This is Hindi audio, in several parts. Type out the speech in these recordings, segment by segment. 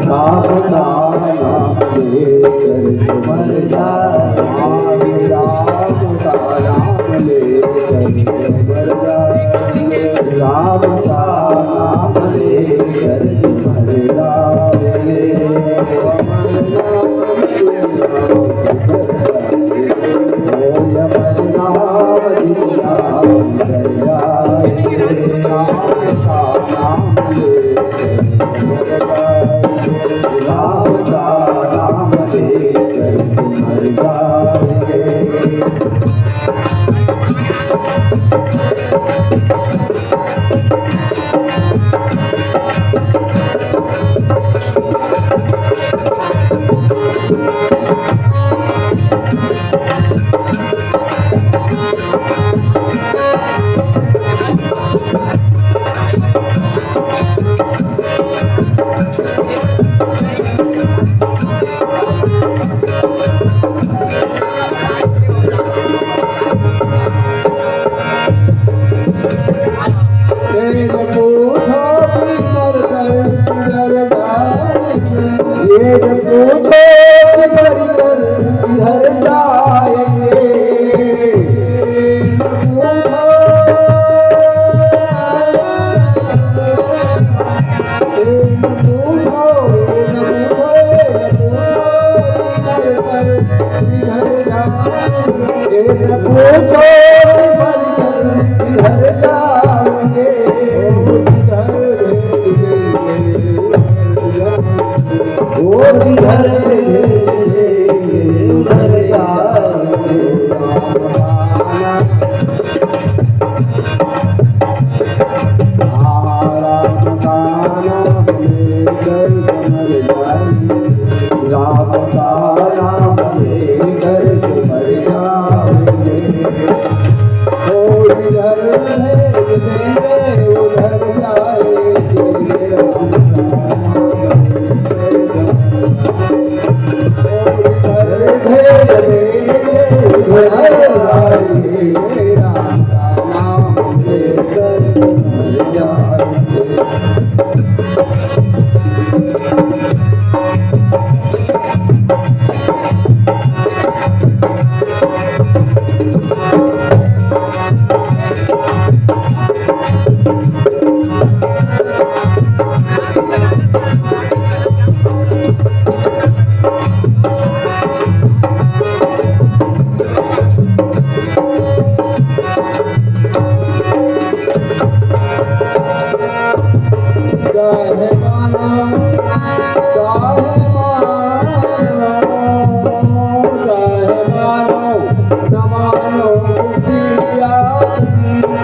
राम का नाम लेकर मर जाए, राम का नाम लेकर मर जाए, राम का नाम लेकर मर जाए।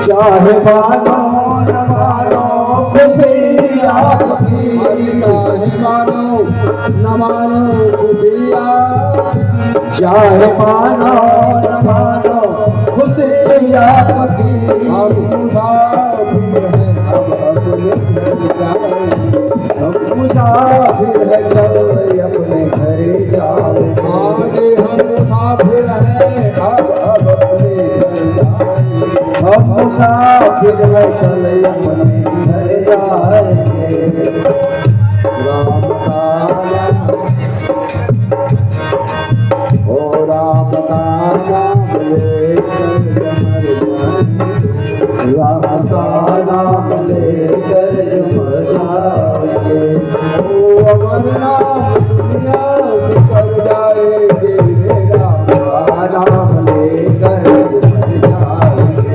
चाहे मानो न मानो खुशी आपकी, चाहे मानो न मानो खुशी आपकी, चाहे मानो न मानो खुशी आपकी। हम मुसाफिर हैं अब अपने घर जाए, हम मुसाफिर हैं कल अपने घर जाए। आज हम मुसाफिर हैं अब अपने घर जाए, हम मुसाफिर हैं चले अपने घर जाएंगे। राम का नाम ओ राम का नाम लेकर मर जाएंगे, राम का नाम लेकर मर जाएंगे। ओ अमर नाम दुनिया से कर जाएंगे, राम का नाम लेकर मर जाएंगे,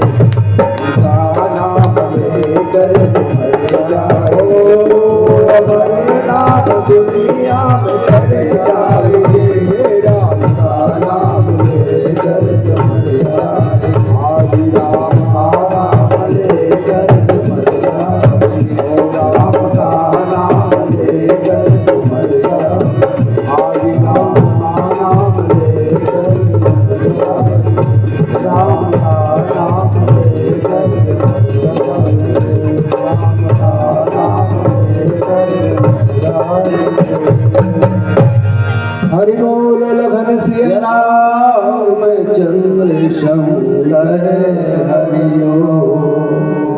दुनिया में चले जाए।